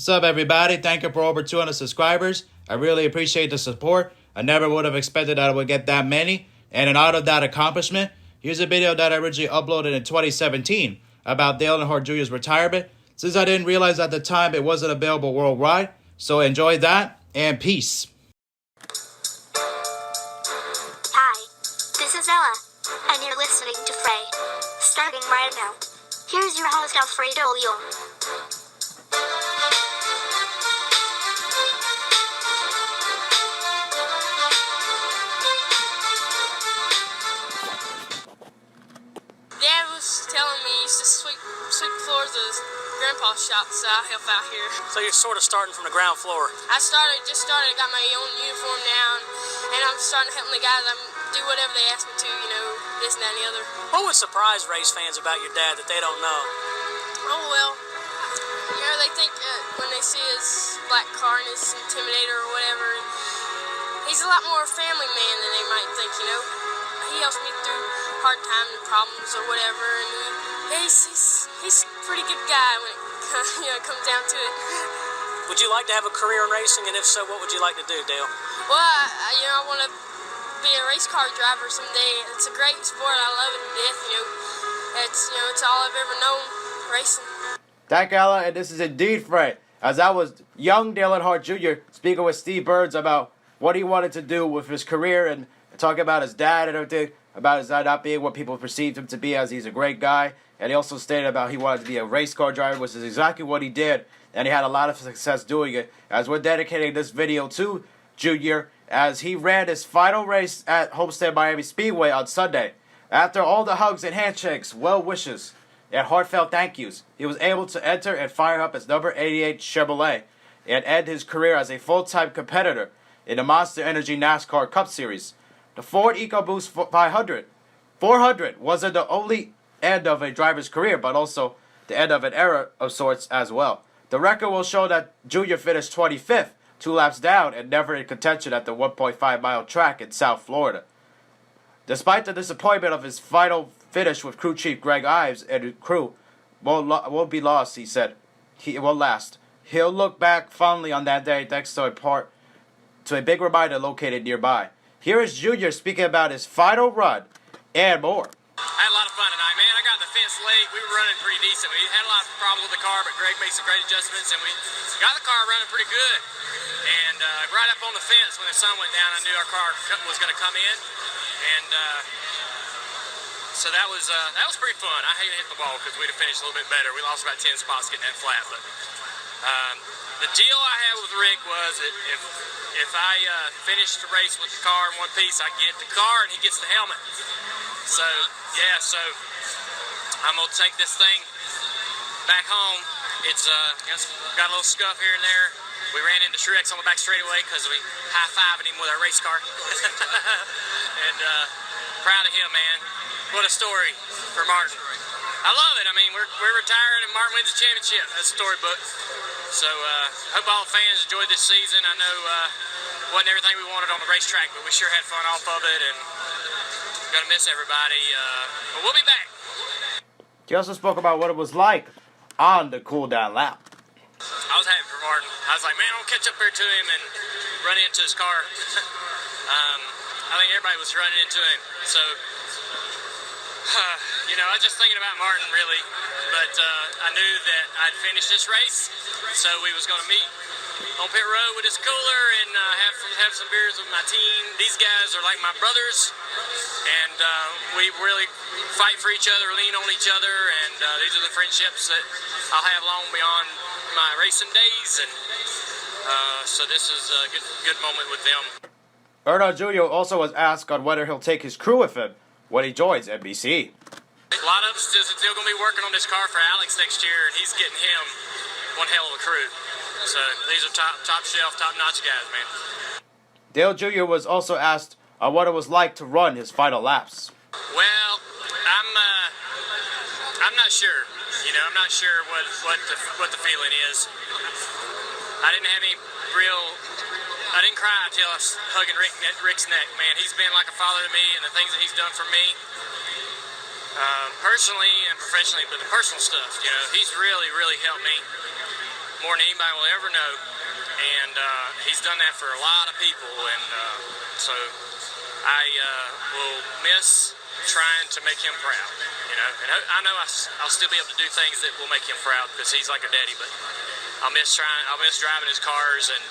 What's up, everybody? Thank you for over 200 subscribers. I really appreciate the support. I never would have expected that I would get that many. And in honor of that accomplishment, here's a video that I originally uploaded in 2017 about Dale Earnhardt Jr.'s retirement, since I didn't realize at the time it wasn't available worldwide. So enjoy that, and peace. Hi, this is Ella, and you're listening to Frey. Starting right now, here's your host Alfredo Leon. Dad was telling me he used to sweep floors of his grandpa's shop, so I help out here. So you're sort of starting from the ground floor. I just started, got my own uniform now, and I'm starting to help the guys do whatever they ask me to, this and that and the other. What would surprise race fans about your dad that they don't know? Oh, well, they think when they see his black car and his Intimidator or whatever, he's a lot more family man than they might think, He helps me through hard times and problems or whatever, and he's a pretty good guy when it comes down to it. Would you like to have a career in racing, and if so, what would you like to do, Dale? Well, I want to be a race car driver someday. It's a great sport. I love it to death. It's all I've ever known, racing. Thank you, Ella, and this is indeed Frey. As I was young Dale Earnhardt Jr. speaking with Steve Burns about what he wanted to do with his career and talking about his dad and everything, about his dad not being what people perceived him to be, as he's a great guy. And he also stated about he wanted to be a race car driver, which is exactly what he did. And he had a lot of success doing it. As we're dedicating this video to Junior, as he ran his final race at Homestead Miami Speedway on Sunday. After all the hugs and handshakes, well wishes, and heartfelt thank yous, he was able to enter and fire up his number 88 Chevrolet and end his career as a full-time competitor in the Monster Energy NASCAR Cup Series. The Ford EcoBoost 400 wasn't the only end of a driver's career, but also the end of an era of sorts as well. The record will show that Junior finished 25th, 2 laps down, and never in contention at the 1.5-mile track in South Florida. Despite the disappointment of his final finish with crew chief Greg Ives and crew won't be lost, he said. It will last. He'll look back fondly on that day thanks to a big reminder located nearby. Here is Junior speaking about his final run and more. I had a lot of fun tonight, man. I got the fence late. We were running pretty decent. We had a lot of problems with the car, but Greg made some great adjustments, and we got the car running pretty good. And right up on the fence when the sun went down, I knew our car was going to come in. And so that was pretty fun. I hate to hit the wall because we'd have finished a little bit better. We lost about 10 spots getting that flat. But the deal I had with Rick was that if I finish the race with the car in one piece, I get the car and he gets the helmet. So, yeah, I'm going to take this thing back home. It's got a little scuff here and there. We ran into Truex on the back straightaway because we high-fived him with our race car. And proud of him, man. What a story for Martin. I love it. I mean, we're retiring and Martin wins the championship. That's a storybook. So hope all the fans enjoyed this season. I know wasn't everything we wanted on the racetrack, but we sure had fun off of it, and gonna miss everybody. But we'll be back. He also spoke about what it was like on the cool-down lap. I was happy for Martin. I was like, man, I'll catch up here to him and run into his car. I think everybody was running into him. So, I was just thinking about Martin, really. But I knew that I'd finished this race, so we was going to meet on pit road with his cooler and have some beers with my team. These guys are like my brothers, and we really fight for each other, lean on each other, and these are the friendships that I'll have long beyond my racing days, and so this is a good moment with them. Earnhardt Jr. also was asked on whether he'll take his crew with him when he joins NBC. A lot of us are still going to be working on this car for Alex next year, and he's getting him one hell of a crew. So these are top shelf, top-notch guys, man. Dale Jr. was also asked on what it was like to run his final laps. Well, I'm not sure. I'm not sure what the feeling is. I didn't have any I didn't cry until I was hugging Rick's neck, man. He's been like a father to me, and the things that he's done for me, personally and professionally, but the personal stuff, he's really, really helped me. more than anybody will ever know, and he's done that for a lot of people, and so I will miss trying to make him proud, you know. And I know I'll still be able to do things that will make him proud because he's like a daddy, but I'll miss driving his cars and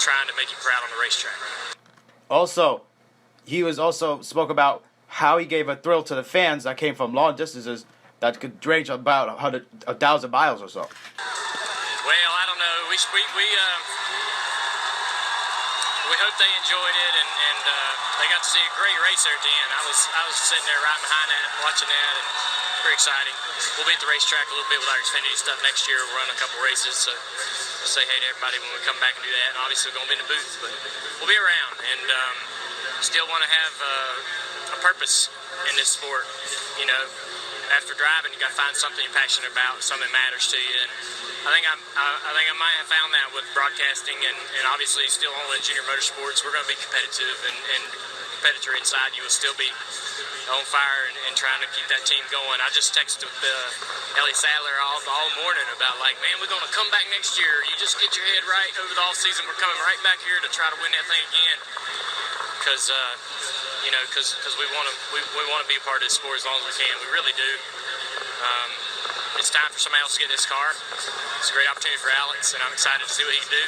trying to make him proud on the racetrack. Also, he was also spoke about how he gave a thrill to the fans that came from long distances that could range about 1,000 miles or so. Well, I don't know. We hope they enjoyed it, and they got to see a great race there at the end. I was sitting there right behind that, watching that, and pretty exciting. We'll be at the racetrack a little bit with our Xfinity stuff next year. We'll run a couple races, so we'll say hey to everybody when we come back and do that. And obviously we're going to be in the booth, but we'll be around, and still want to have a purpose in this sport. You know, after driving, you got to find something you're passionate about, something that matters to you. And I think I might have found that with broadcasting, and obviously still only in junior motorsports. We're going to be competitive, and competitor inside you will still be on fire and trying to keep that team going. I just texted Ellie Sadler all morning about, like, man, we're going to come back next year. You just get your head right over the off season. We're coming right back here to try to win that thing again, because you know, because we want to be a part of this sport as long as we can. We really do. It's time for somebody else to get this car. It's a great opportunity for Alex, and I'm excited to see what he can do.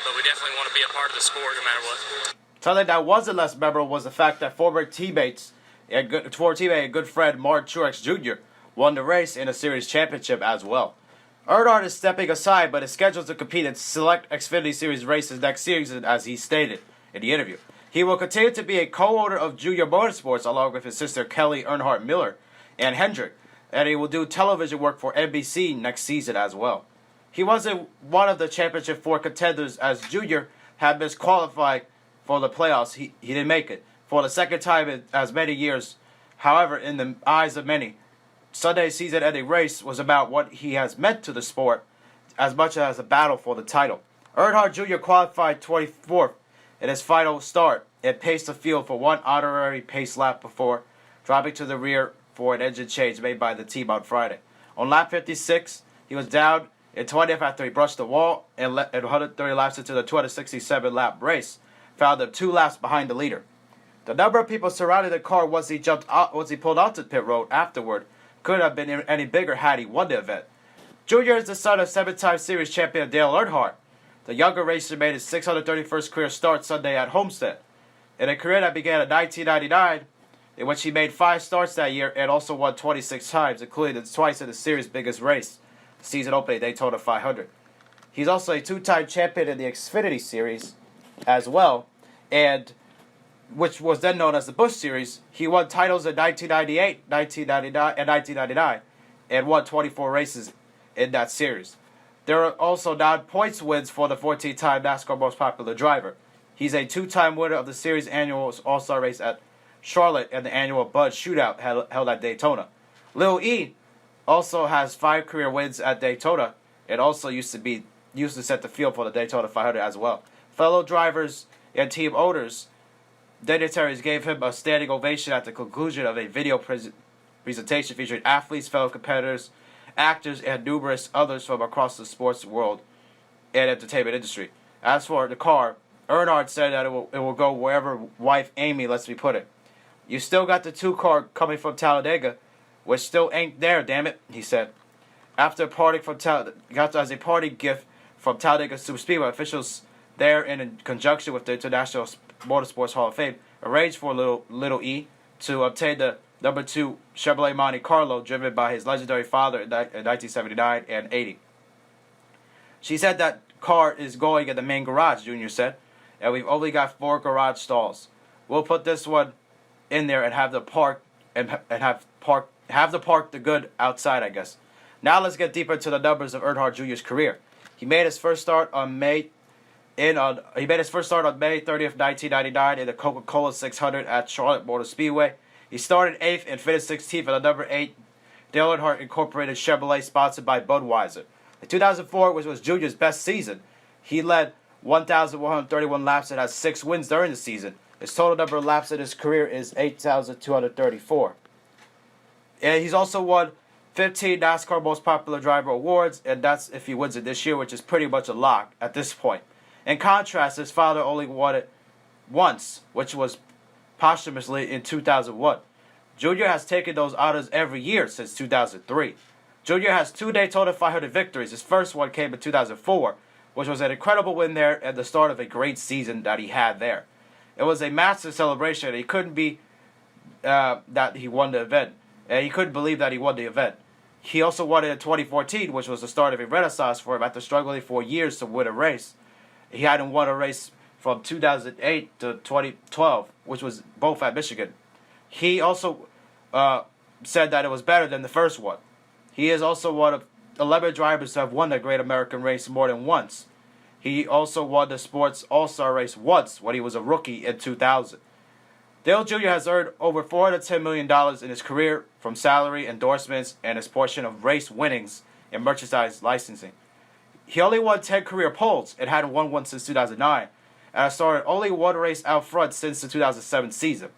But we definitely want to be a part of the sport no matter what. Something that wasn't less memorable was the fact that former teammate and good friend Mark Truex Jr. won the race in a series championship as well. Earnhardt is stepping aside, but is scheduled to compete in select Xfinity Series races next season, as he stated in the interview. He will continue to be a co-owner of Junior Motorsports along with his sister Kelly Earnhardt Miller and Hendrick, and he will do television work for NBC next season as well. He wasn't one of the Championship 4 contenders, as Junior had misqualified for the playoffs. He didn't make it for the second time in as many years. However, in the eyes of many, Sunday's season-ending race was about what he has meant to the sport as much as a battle for the title. Earnhardt Jr. qualified 24th in his final start and paced the field for one honorary pace lap before dropping to the rear for an engine change made by the team on Friday. On lap 56, he was down in 20th after he brushed the wall, and 130 laps into the 267-lap race found him 2 laps behind the leader. The number of people surrounding the car once he pulled onto the pit road afterward could have been any bigger had he won the event. Junior is the son of 7-time series champion Dale Earnhardt. The younger racer made his 631st career start Sunday at Homestead. In a career that began in 1999, in which he made 5 starts that year and also won 26 times, including twice in the series' biggest race, the season opening Daytona 500. He's also a 2-time champion in the Xfinity Series as well, and which was then known as the Busch Series. He won titles in 1998, 1999, and won 24 races in that series. There are also 9 points wins for the 14-time NASCAR Most Popular Driver. He's a 2-time winner of the series' annual All-Star race at Charlotte and the annual Bud Shootout held at Daytona. Lil E also has 5 career wins at Daytona, and also used to set the field for the Daytona 500 as well. Fellow drivers and team owners, dignitaries gave him a standing ovation at the conclusion of a video presentation featuring athletes, fellow competitors, actors, and numerous others from across the sports world and entertainment industry. As for the car, Earnhardt said that it will go wherever wife Amy lets me put it. You still got the 2 car coming from Talladega, which still ain't there, damn it, he said. After parting from as a party gift from Talladega Superspeedway, officials there, in conjunction with the International Motorsports Hall of Fame, arranged for little E to obtain the number 2 Chevrolet Monte Carlo driven by his legendary father in 1979 and 80. She said that car is going in the main garage, Junior said, and we've only got 4 garage stalls. We'll put this one in there and have the park the good outside, I guess. Now let's get deeper into the numbers of Earnhardt Jr.'s career. He made his first start on May 30th, 1999 in the Coca-Cola 600 at Charlotte Motor Speedway. He started 8th and finished 16th in the number 8 Dale Earnhardt Incorporated Chevrolet sponsored by Budweiser. In 2004, which was Junior's best season, he led 1,131 laps and has 6 wins during the season. His total number of laps in his career is 8,234. And he's also won 15 NASCAR Most Popular Driver awards, and that's if he wins it this year, which is pretty much a lock at this point. In contrast, his father only won it once, which was posthumously in 2001. Junior has taken those honors every year since 2003. Junior has 2 Daytona 500 victories. His first one came in 2004, which was an incredible win there at the start of a great season that he had there. It was a massive celebration. He couldn't be that he won the event. And he couldn't believe that he won the event. He also won it in 2014, which was the start of a renaissance for him after struggling for years to win a race. He hadn't won a race from 2008 to 2012, which was both at Michigan. He also said that it was better than the first one. He is also one of 11 drivers to have won the Great American Race more than once. He also won the Sports All-Star Race once when he was a rookie in 2000. Dale Jr. has earned over $410 million in his career from salary, endorsements, and his portion of race winnings and merchandise licensing. He only won 10 career poles and hadn't won one since 2009, and has started only one race out front since the 2007 season.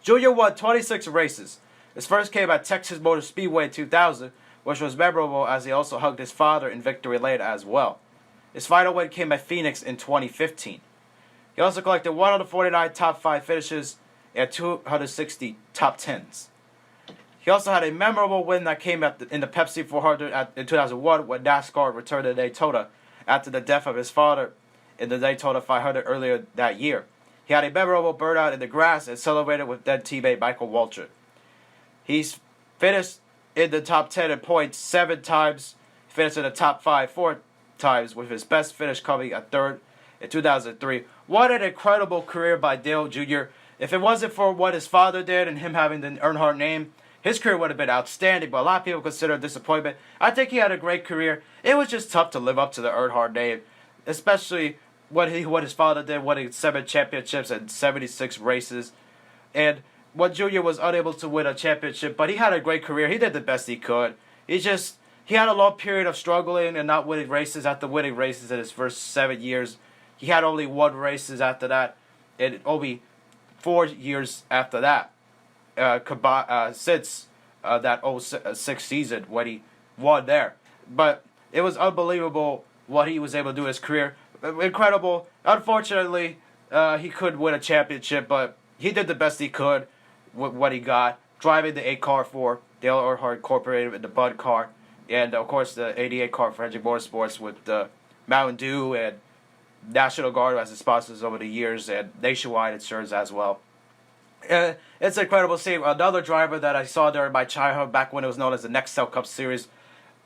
Jr. won 26 races. His first came at Texas Motor Speedway in 2000, which was memorable as he also hugged his father in victory lane as well. His final win came at Phoenix in 2015. He also collected 149 top 5 finishes and 260 top 10s. He also had a memorable win that came in the Pepsi 400 in 2001 when NASCAR returned to Daytona after the death of his father in the Daytona 500 earlier that year. He had a memorable burnout in the grass and celebrated with then teammate Michael Waltrip. He's finished in the top 10 in points 7 times, finished in the top 5 4 times, with his best finish coming at 3rd in 2003. What an incredible career by Dale Jr. If it wasn't for what his father did and him having the Earnhardt name, his career would have been outstanding, but a lot of people consider it a disappointment. I think he had a great career. It was just tough to live up to the Earnhardt name, especially what his father did, winning 7 championships and 76 races. And what Junior was unable to win a championship, but he had a great career. He did the best he could. He had a long period of struggling and not winning races after winning races in his first 7 years. He had only 1 races after that, and only 4 years after that, since that 06 season when he won there. But it was unbelievable what he was able to do in his career. Incredible. Unfortunately, he couldn't win a championship, but he did the best he could with what he got, driving the 8 car for Dale Earnhardt Incorporated with the Bud car, and of course the 88 car for Hendrick Motorsports with the Mountain Dew and National Guard as his sponsors over the years, and Nationwide Insurance as well. It's incredible seeing another driver that I saw during my childhood, back when it was known as the Nextel Cup Series,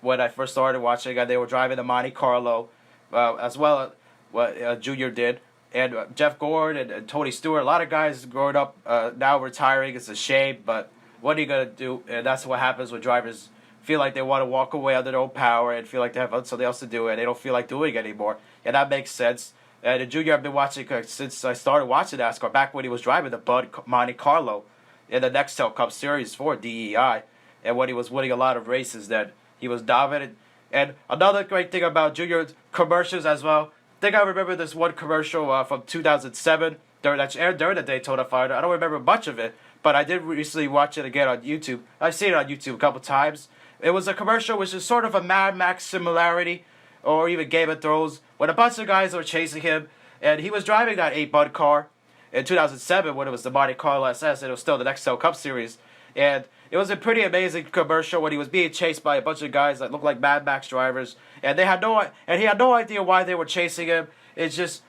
when I first started watching, and they were driving the Monte Carlo, as well as what Junior did, and Jeff Gord and Tony Stewart. A lot of guys growing up now retiring. It's a shame, but what are you going to do? And that's what happens when drivers feel like they want to walk away under their own power and feel like they have something else to do, and they don't feel like doing it anymore. And that makes sense. And Junior, I've been watching since I started watching NASCAR, back when he was driving the Bud Monte Carlo in the Nextel Cup Series for DEI, and when he was winning a lot of races that he was dominant. And another great thing about Junior's commercials as well, I think I remember this one commercial from 2007 during the Daytona 500. I don't remember much of it, but I did recently watch it again on YouTube. I've seen it on YouTube a couple times. It was a commercial which is sort of a Mad Max similarity, or even Game of Thrones, when a bunch of guys were chasing him, and he was driving that 8 Bud car in 2007 when it was the Monte Carlo SS, and it was still the Nextel Cup Series. And it was a pretty amazing commercial when he was being chased by a bunch of guys that looked like Mad Max drivers, and he had no idea why they were chasing him. It's just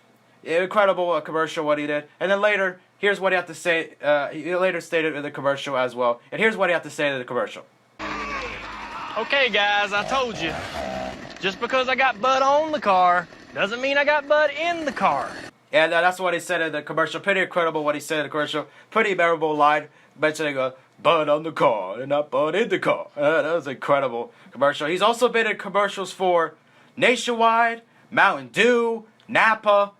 incredible commercial what he did. And then later, here's what he had to say. He later stated in the commercial as well, and here's what he had to say in the commercial. Okay, guys, I told you. Just because I got Bud on the car doesn't mean I got Bud in the car. And that's what he said in the commercial. Pretty incredible what he said in the commercial. Pretty memorable line mentioning Bud on the car and not Bud in the car. That was an incredible commercial. He's also been in commercials for Nationwide, Mountain Dew, Napa,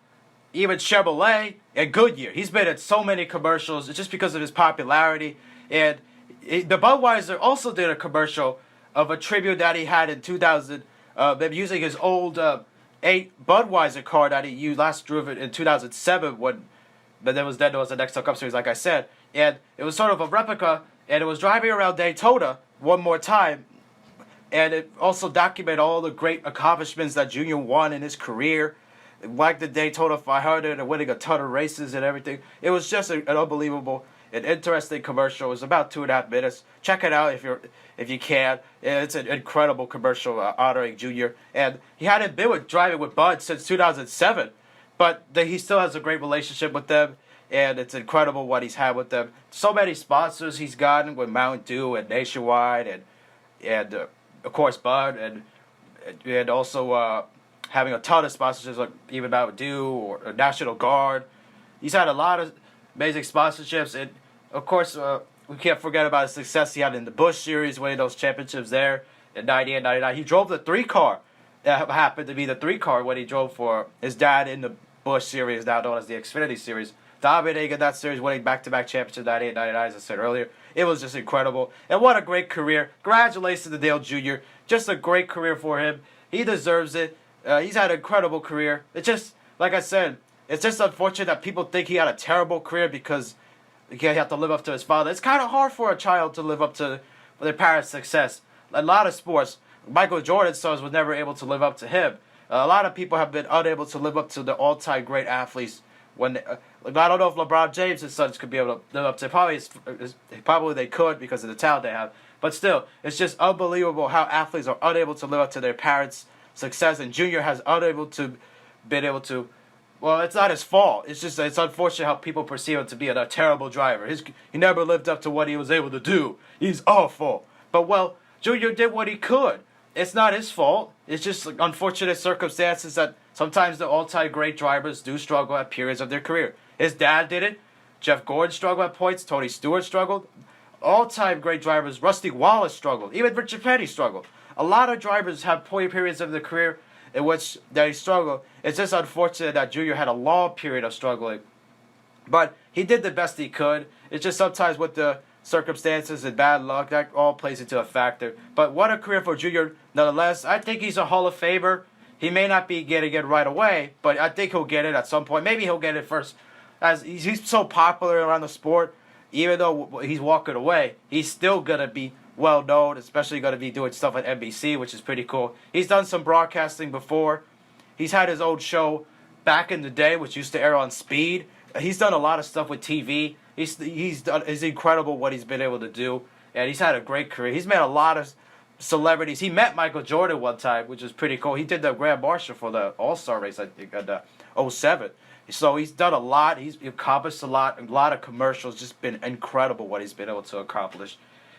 even Chevrolet, and Goodyear. He's been in so many commercials just because of his popularity. And the Budweiser also did a commercial of a tribute that he had in 2000, using his old 8 Budweiser car that he last drove it in 2007 but there was the Nextel Cup Series, like I said. And it was sort of a replica, and it was driving around Daytona one more time. And it also documented all the great accomplishments that Junior won in his career, like the Daytona 500 and winning a ton of races and everything. It was just an unbelievable and interesting commercial. It was about 2.5 minutes. Check it out if you can. It's an incredible commercial honoring Junior. And he hadn't been driving with Bud since 2007, but he still has a great relationship with them. And it's incredible what he's had with them. So many sponsors he's gotten with Mountain Dew and Nationwide and of course Bud and also having a ton of sponsorships like even Mountain Dew or National Guard. He's had a lot of amazing sponsorships, and of course we can't forget about his success he had in the Busch Series, winning those championships there in 98 and 99. He drove the 3-car that happened to be the 3-car when he drove for his dad in the Busch Series, now known as the Xfinity Series. Dominating in that series, winning back-to-back championships 98 and 99, as I said earlier. It was just incredible. And what a great career. Congratulations to Dale Jr. Just a great career for him. He deserves it. He's had an incredible career. It's just, like I said, it's just unfortunate that people think he had a terrible career because he had to live up to his father. It's kind of hard for a child to live up to their parents' success. A lot of sports, Michael Jordan's sons was never able to live up to him. A lot of people have been unable to live up to the all-time great athletes. When I don't know if LeBron James' sons could be able to live up to it. Probably they could because of the talent they have. But still, it's just unbelievable how athletes are unable to live up to their parents' success, and Junior has been able to. Well, it's not his fault. It's just it's unfortunate how people perceive him to be a terrible driver. He never lived up to what he was able to do. He's awful. But well, Junior did what he could. It's not his fault. It's just unfortunate circumstances that sometimes the all-time great drivers do struggle at periods of their career. His dad did it. Jeff Gordon struggled at points. Tony Stewart struggled. All-time great drivers, Rusty Wallace struggled. Even Richard Petty struggled. A lot of drivers have periods of their career in which they struggle. It's just unfortunate that Junior had a long period of struggling. But he did the best he could. It's just sometimes with the circumstances and bad luck, that all plays into a factor. But what a career for Junior nonetheless. I think he's a Hall of Famer. He may not be getting it right away, but I think he'll get it at some point. Maybe he'll get it first. As he's so popular around the sport, even though he's walking away, he's still going to be well known, especially going to be doing stuff at NBC, which is pretty cool. He's done some broadcasting before. He's had his own show back in the day, which used to air on Speed. He's done a lot of stuff with TV. It's incredible what he's been able to do, and he's had a great career. He's met a lot of celebrities. He met Michael Jordan one time, which is pretty cool. He did the Grand Marshal for the All-Star race, I think, in 07. So he's done a lot. He's accomplished a lot of commercials. Just been incredible what he's been able to accomplish.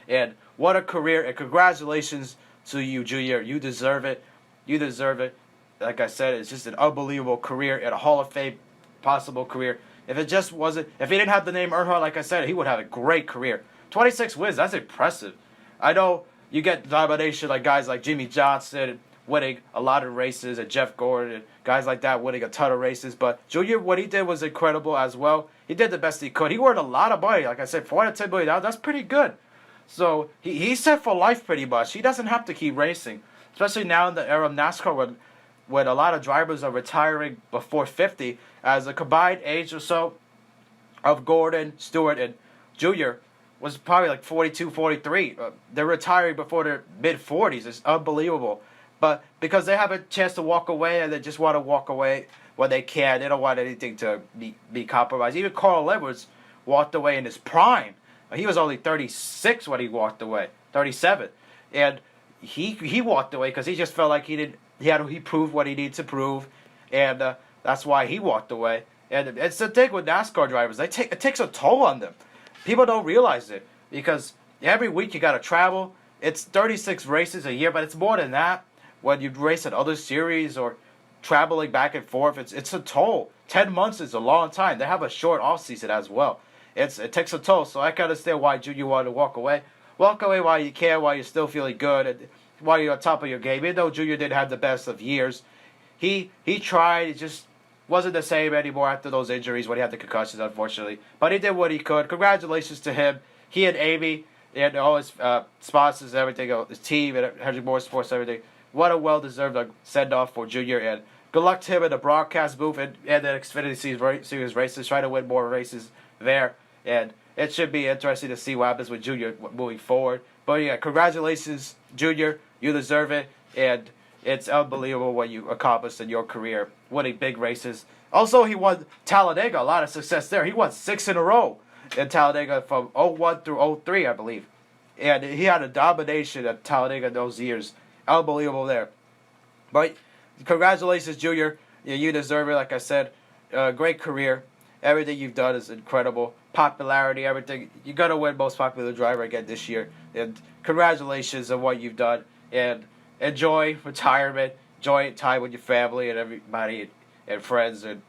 And what a career. And congratulations to you, Junior. You deserve it. You deserve it. Like I said, it's just an unbelievable career and a Hall of Fame possible career. If he didn't have the name Earnhardt, like I said, he would have a great career. 26 wins, that's impressive. I know you get domination like guys like Jimmy Johnson winning a lot of races and Jeff Gordon and guys like that winning a ton of races. But Junior, what he did was incredible as well. He did the best he could. He earned a lot of money. Like I said, $410 million, that's pretty good. So he's set for life pretty much. He doesn't have to keep racing, especially now in the era of NASCAR when a lot of drivers are retiring before 50. As a combined age or so of Gordon, Stewart, and Junior was probably like 42, 43. They're retiring before their mid-40s. It's unbelievable. But because they have a chance to walk away and they just want to walk away when they can, they don't want anything to be compromised. Even Carl Edwards walked away in his prime. He was only 36 when he walked away, 37. And he walked away because he just felt like he proved what he needed to prove. And that's why he walked away. And it's the thing with NASCAR drivers. It takes a toll on them. People don't realize it because every week you got to travel. It's 36 races a year, but it's more than that. When you race at other series or traveling back and forth, it's a toll. 10 months is a long time. They have a short off season as well. It takes a toll. So I can understand why Junior wanted to walk away. Walk away while you can, while you're still feeling good, and while you're on top of your game. Even though Junior didn't have the best of years, he tried. It just wasn't the same anymore after those injuries when he had the concussions, unfortunately. But he did what he could. Congratulations to him. He and Amy and all his sponsors and everything, his team and Hendrick Motorsports, everything. What a well-deserved send-off for Junior. And good luck to him in the broadcast booth and the Xfinity Series races. Try to win more races there. And it should be interesting to see what happens with Junior moving forward. But yeah, congratulations, Junior. You deserve it, and it's unbelievable what you accomplished in your career, winning big races. Also, he won Talladega, a lot of success there. He won 6 in a row in Talladega from 01 through 03, I believe. And he had a domination at Talladega those years. Unbelievable there. But congratulations, Junior. Yeah, you deserve it, like I said. Great career. Everything you've done is incredible. Popularity, everything. You're going to win Most Popular Driver again this year. And congratulations on what you've done. And enjoy retirement. Enjoy time with your family and everybody and friends and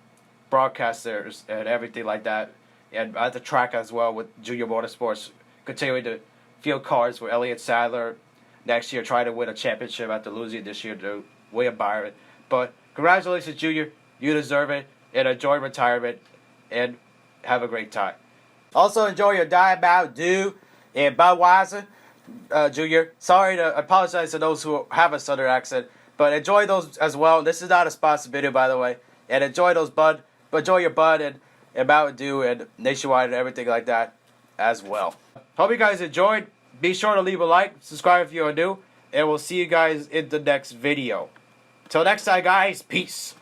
broadcasters and everything like that. And at the track as well with Junior Motorsports. Continuing to field cars with Elliott Sadler next year. Trying to win a championship after losing this year to William Byron. But congratulations, Junior. You deserve it. And enjoy retirement. And have a great time. Also enjoy your Diet Mountain Dew and Budweiser, Junior. Sorry to apologize to those who have a Southern accent, but enjoy those as well. This is not a sponsored video, by the way. And enjoy those enjoy your Bud and Mountain Dew and Nationwide and everything like that as well. Hope you guys enjoyed. Be sure to leave a like, subscribe if you are new, and we'll see you guys in the next video. Till next time, guys. Peace.